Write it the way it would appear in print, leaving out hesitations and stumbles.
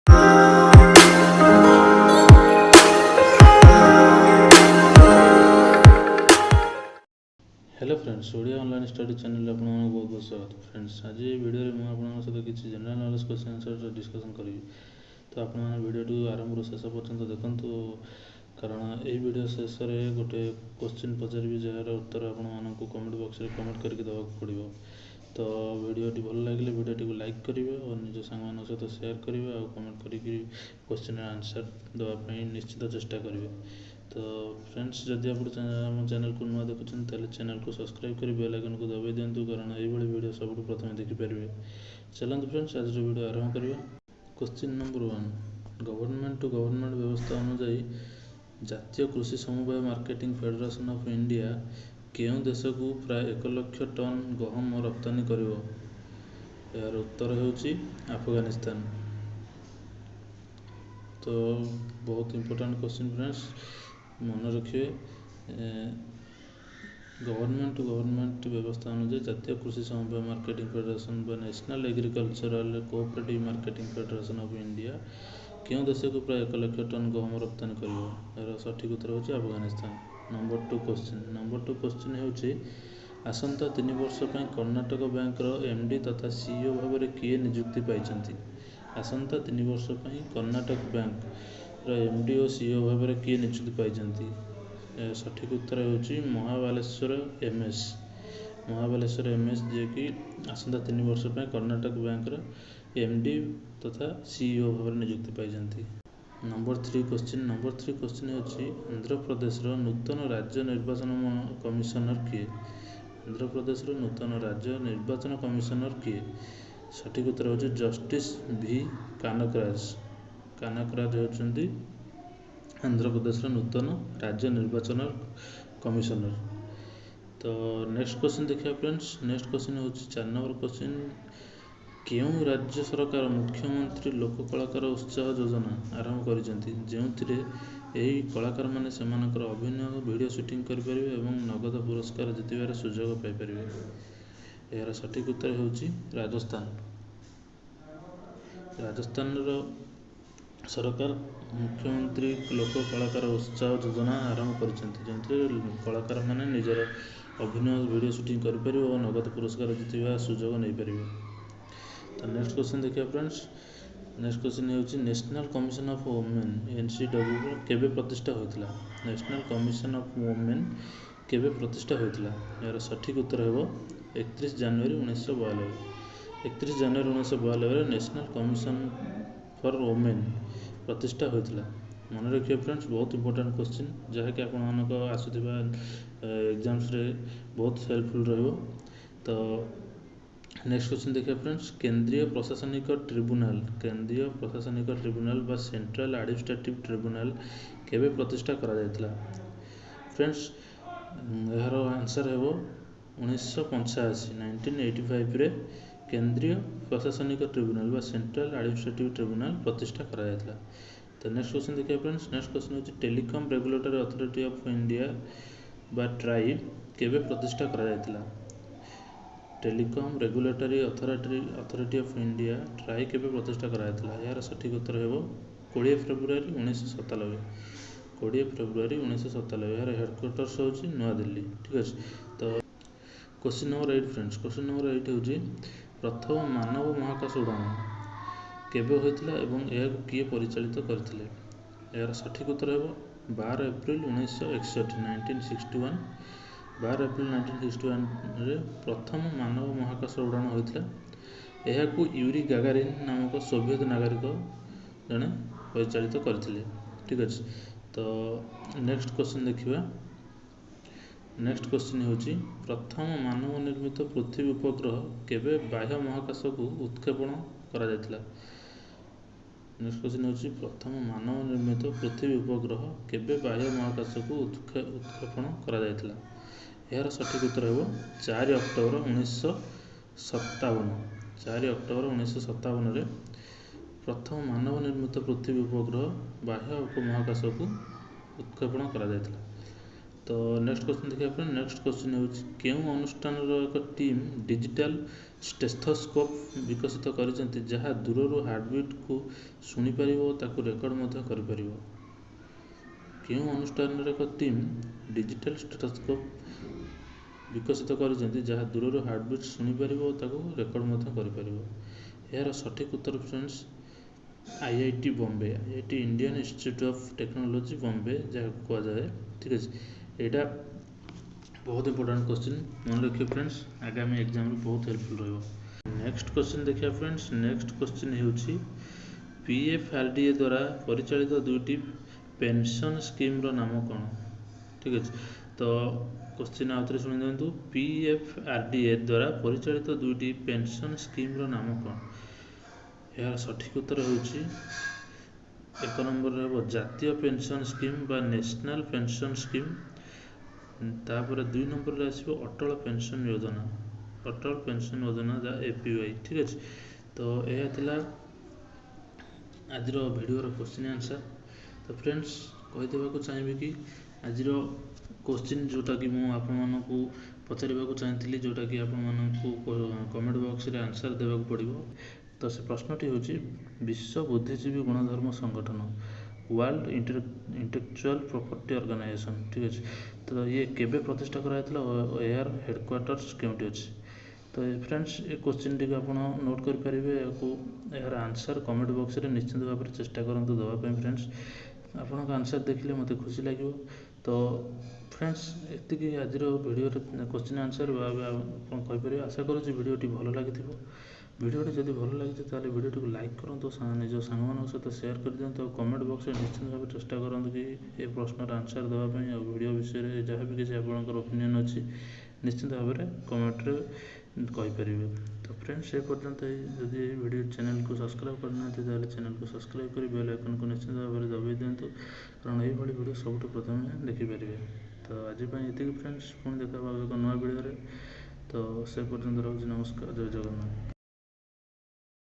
Hello friends, Odia online study channel आपको बहुत बहुत स्वागत। फ्रेंड्स, आज वीडियो में आपन सहित किसी general knowledge question answer discussion करी। तो आप वीडियो आरंभ शेष पर्यंत देखते, कारण ये वीडियो शेष में गोटे क्वेश्चन पचारि जार उत्तर आपको कमेंट बॉक्स में कमेंट करके देवाक पड़ो। तो वीडियोटी भल लगे वीडियोटी को लाइक करेंगे और निज सांग सहित शेयर करेंगे और कमेंट करके क्वेश्चन आंसर देवाई निश्चित चेष्टा करेंगे। तो फ्रेंड्स, जदि आप चैनल को नुआ देखुं तेल चैनल को सब्सक्राइब कर बेल आइकन को दबाई दिंतु, कारण ये वीडियो सब प्रथम देखिपारे। चलते फ्रेंड्स, आज वीडियो आरंभ करवा। Question number 1, government to government व्यवस्था अनुजाई जातीय कृषि समवाय मार्केटिंग फेडरेशन ऑफ इंडिया केउं देश को प्राय 1 लाख टन गहम रप्तानी करिवो? यार उत्तर होउची अफगानिस्तान। तो बहुत इंपोर्टेंट क्वेश्चन फ्रेंड्स, मन रखिए। गवर्नमेंट टू गवर्नमेंट व्यवस्था अनुसार जातीय कृषि समवाय मार्केटिंग फेडरेशन व national agricultural cooperative marketing federation of India क्यों देश को प्राय 1 लाख टन गहम रप्तानी करिवो? यार सठिक उत्तर होची अफगानिस्तान। नंबर 2 क्वेश्चन होची, आसंता 3 वर्ष पई कर्नाटक बैंक रो एमडी तथा सीईओ भाव में किए नियुक्ति पाइछंती? आसंता 3 वर्ष पई कर्नाटक बैंक रो एमडी और सीईओ भाव में किए नियुक्ति पाइछंती? सठिक उत्तर होची महाबालेश्वर एमएस। महाबालेश्वर एमएस जे कि आसंता 3 वर्ष पई कर्नाटक बैंक रो एमडी तथा सीईओ भाव में नियुक्ति पाइछंती। नंबर 3 क्वेश्चन होची, आंध्र प्रदेश रो नूतन राज्य निर्वाचन कमिशनर किए? आंध्र प्रदेश रो नूतन राज्य निर्वाचन कमिशनर किए? सठिक उत्तर होची जस्टिस भी कानकराज। कानकराज होचंती आंध्र प्रदेश रो नूतन राज्य निर्वाचन कमिशनर। तो नेक्स्ट क्वेश्चन देखिए फ्रेंड्स। नेक्स्ट क्वेश्चन होची 4 नंबर क्वेश्चन, केउं राज्य सरकार मुख्यमंत्री लोक कलाकार उत्साह योजना आरंभ करिसेंती, जेउथिरे एही कलाकार माने सेमानकर अभिनय वीडियो शूटिंग करि परिबे एवं नगद पुरस्कार जितिबार सुयोग पाई परिबे? यार सठिक उत्तर होची राजस्थान। राजस्थान रो सरकार मुख्यमंत्री लोक कलाकार उत्साह योजना आरंभ करिसेंती, जेउथिरे कलाकार माने निजर अभिनय वीडियो शूटिंग करि परिबे और नगद पुरस्कार जितिबा सुयोग नै परिबे। तो नेक्स्ट क्वेश्चन देखिए फ्रेंड्स। नेक्स्ट क्वेश्चन होची, national commission of women NCW केबे प्रतिष्ठा होइतिला? नेशनल कमिशन ऑफ वुमेन केबे प्रतिष्ठा होइतिला? यार सठिक उत्तर हेबो 31 जनवरी 1992। 31 जनवरी 1992 रे नेशनल कमिशन फॉर वुमेन प्रतिष्ठा होइतिला। मन रखिए फ्रेंड्स, बहुत इंपोर्टेंट क्वेश्चन जहाँकि आपको आसुवा एग्जाम्स रे बहुत हेल्पफुल रहिबो। तो नेक्स्ट क्वेश्चन देखिए फ्रेंड्स, केंद्रीय प्रशासनिक ट्रिब्यूनल बा सेंट्रल एडमिनिस्ट्रेटिव ट्रिब्यूनल केबे प्रतिष्ठा करा जायतिला? फ्रेंड्स, यार आंसर हेबो 1985 रे केंद्रीय प्रशासनिक ट्रिब्यूनल बा सेंट्रल एडमिनिस्ट्रेटिव ट्रिब्यूनल प्रतिष्ठा करा जायतिला। तो नेक्स्ट क्वेश्चन देखिए फ्रेंड्स। नेक्स्ट क्वेश्चन होची, telecom regulatory authority of India बा ट्राई केबे प्रतिष्ठा करा जायतिला? Telecom regulatory authority of India TRAI केबे प्रतिष्ठा करा जायतिला? यार सठिक उत्तर हेबो 20 फेब्रुआरी 1997। 20 फेब्रुआरी 1997। यार हेडक्वार्टर्स होची नया दिल्ली। ठीक अछि। तो question number 8 friends. Question number 8 होची, प्रथम मानव महाकाश उड़ान केबे होइतिला एवं एहाकु किए परिचालित करथिले? यार सठिक उत्तर हेबो 12 एप्रिल 1961 1961। 12 एप्रिल 1961 रे प्रथम मानव महाकाश उड़ान होइतिला। एहाकु यूरी गागारिन नामक सोवियत नागरिक जने परिचालित करथिले। ठीक अछि। तो नेक्स्ट क्वेश्चन देखिबा। नेक्स्ट क्वेश्चन होची, प्रथम मानव निर्मित पृथ्वी उपग्रह केबे बाह्य महाकाश को उत्क्षेपण करा जायतिला? नेक्स्ट क्वेश्चन होची, प्रथम मानव निर्मित पृथ्वी उपग्रह केबे बाह्य महाकाश को उत्क्षेपण करा जायतिला? यार सठिक उत्तर हेबो 4 अक्टोबर 1957। 4 अक्टोबर 1957 रे प्रथम मानव निर्मित पृथ्वी उपग्रह बाह्य उपमहाकाश को उत्क्षेपण करा जायतिला। तो नेक्स्ट क्वेश्चन देखिए फ्रेंड नेक्स्ट क्वेश्चन होଉଛି କେଉଁ ଅନୁଷ୍ଠାନର ଏକ ଟିମ୍ ଡିଜିଟାଲ ଷ୍ଟେଥୋସ୍କୋପ ବିକଶିତ କରିଛନ୍ତି ଯାହା ଦୂରରୁ ହାର୍ଟବିଟ୍କୁ ଶୁଣିପାରିବ ଓ ତାକୁ ରେକର୍ଡ ମଧ୍ୟ କରିପାରିବ। କେଉଁ ଅନୁଷ୍ଠାନର ଏକ ଟିମ୍ ଡିଜିଟାଲ ଷ୍ଟେଥୋସ୍କୋପ ବିକଶିତ କରିଛନ୍ତି ଯାହା ଦୂରରୁ ହାର୍ଟବିଟ୍ ଶୁଣିପାରିବ ଓ ତାକୁ ରେକର୍ଡ ମଧ୍ୟ କରିପାରିବ। ଏହାର ସଠିକ୍ ଉତ୍ତର friends IIT Bombay, IIT Indian institute of technology Bombay ଯାହାକୁ କୁହାଯାଏ। ଠିକ୍ ଅଛି, ଏଇଟା ବହୁତ ଇମ୍ପୋର୍ଟାଣ୍ଟ କ୍ୱେଶ୍ଚିନ୍, ମନେ ରଖିବେ ଫ୍ରେଣ୍ଡସ୍, ଆଗାମୀ ଏକ୍ଜାମ୍ରେ ବହୁତ ହେଲ୍ପଫୁଲ୍ ରହିବ। ନେକ୍ସଟ କ୍ୱେଶ୍ଚିନ୍ ଦେଖିବା ଫ୍ରେଣ୍ଡସ୍, ନେକ୍ସଟ କ୍ୱେଶ୍ଚିନ୍ ହେଉଛି PFRDA ଦ୍ୱାରା ପରିଚାଳିତ ଦୁଇଟି ପେନ୍ସନ୍ ସ୍କିମ୍ର ନାମ କ'ଣ? ଠିକ୍ ଅଛି, ତ କ୍ୱେଶ୍ଚିନ୍ ଆଉଥରେ ଶୁଣି ଦିଅନ୍ତୁ। PFRDA ଦ୍ୱାରା ପରିଚାଳିତ ଦୁଇଟି ପେନ୍ସନ୍ ସ୍କିମ୍ର ନାମ କ'ଣ? ଏହାର ସଠିକ୍ ଉତ୍ତର ହେଉଛି ଏକ ନମ୍ବରରେ ହେବ ଜାତୀୟ ପେନ୍ସନ୍ ସ୍କିମ୍ ବା ନ୍ୟାସନାଲ୍ ପେନ୍ସନ୍ ସ୍କିମ୍। ତାପରେ 2 ନମ୍ବରରେ ଆସିବ ଅଟଳ ପେନ୍ସନ୍ ଯୋଜନା, ଅଟଳ ପେନ୍ସନ୍ ଯୋଜନା ଯାହା APY। ଠିକ୍ ଅଛି, ତ ଏହା ଥିଲା ଆଜିର ଭିଡ଼ିଓର କ୍ୱେଶ୍ଚିନ୍ ଆନ୍ସର୍। ତ ଫ୍ରେଣ୍ଡସ୍ କହିଦେବାକୁ ଚାହିଁବି କି ଆଜିର କ୍ୱେଶ୍ଚିନ୍ ଯେଉଁଟାକି ମୁଁ ଆପଣମାନଙ୍କୁ ପଚାରିବାକୁ ଚାହିଁଥିଲି, ଯେଉଁଟାକି ଆପଣମାନଙ୍କୁ କମେଣ୍ଟ ବକ୍ସରେ ଆନ୍ସର୍ ଦେବାକୁ ପଡ଼ିବ। ତ ସେ ପ୍ରଶ୍ନଟି ହେଉଛି ବିଶ୍ୱ ବୁଦ୍ଧିଜୀବୀ ଗଣଧର୍ମ ସଂଗଠନ ୱାର୍ଲଡ ଇଣ୍ଟେଲେକ୍ଚୁଆଲ ପ୍ରପର୍ଟି ଅର୍ଗାନାଇଜେସନ୍। ଠିକ୍ ଅଛି, ତ ଇଏ କେବେ ପ୍ରତିଷ୍ଠା କରାଯାଇଥିଲା ଓ ଏହାର ହେଡ଼କ୍ୱାର୍ଟର୍ସ କେଉଁଠି ଅଛି? ତ ଫ୍ରେଣ୍ଡସ୍ ଏ କ୍ୱେଶ୍ଚିନ୍ଟିକୁ ଆପଣ ନୋଟ୍ କରିପାରିବେ। ଏହାର ଆନ୍ସର୍ କମେଣ୍ଟ ବକ୍ସରେ ନିଶ୍ଚିତ ଭାବରେ ଚେଷ୍ଟା କରନ୍ତୁ ଦେବା ପାଇଁ ଫ୍ରେଣ୍ଡସ୍। ଆପଣଙ୍କ ଆନ୍ସର୍ ଦେଖିଲେ ମୋତେ ଖୁସି ଲାଗିବ। ତ ଫ୍ରେଣ୍ଡସ୍ ଏତିକି ଆଜିର ଭିଡ଼ିଓରେ କ୍ୱେଶ୍ଚିନ୍ ଆନ୍ସର୍ ଆପଣ କହିପାରିବେ। ଆଶା କରୁଛି ଭିଡ଼ିଓଟି ଭଲ ଲାଗିଥିବ। ଭିଡ଼ିଓଟି ଯଦି ଭଲ ଲାଗିଛି ତାହେଲେ ଭିଡ଼ିଓଟିକୁ ଲାଇକ୍ କରନ୍ତୁ, ନିଜ ସାଙ୍ଗମାନଙ୍କ ସହିତ ସେୟାର କରିଦିଅନ୍ତୁ ଆଉ କମେଣ୍ଟ ବକ୍ସରେ ନିଶ୍ଚିତ ଭାବରେ ଚେଷ୍ଟା କରନ୍ତୁ କି ଏ ପ୍ରଶ୍ନର ଆନ୍ସର୍ ଦେବା ପାଇଁ। ଆଉ ଭିଡ଼ିଓ ବିଷୟରେ ଯାହା ବି କିଛି ଆପଣଙ୍କର ଓପିନିଅନ୍ ଅଛି ନିଶ୍ଚିତ ଭାବରେ କମେଣ୍ଟରେ କହିପାରିବେ। ତ ଫ୍ରେଣ୍ଡସ୍ ଏ ପର୍ଯ୍ୟନ୍ତ ଯଦି ଏହି ଭିଡ଼ିଓ ଚ୍ୟାନେଲକୁ ସବସ୍କ୍ରାଇବ୍ କରିନାହାନ୍ତି ତାହେଲେ ଚ୍ୟାନେଲକୁ ସବସ୍କ୍ରାଇବ୍ କରି ବେଲ୍ ଆଇକନ୍କୁ ନିଶ୍ଚିତ ଭାବରେ ଦବାଇ ଦିଅନ୍ତୁ, କାରଣ ଏହିଭଳି ଭିଡ଼ିଓ ସବୁଠୁ ପ୍ରଥମେ ଦେଖିପାରିବେ। ତ ଆଜି ପାଇଁ ଏତିକି ଫ୍ରେଣ୍ଡସ୍, ପୁଣି ଦେଖା ହେବା ଏକ ନୂଆ ଭିଡ଼ିଓରେ। ତ ସେ ପର୍ଯ୍ୟନ୍ତ ରହୁଛି, ନମସ୍କାର, ଜୟ ଜଗନ୍ନାଥ।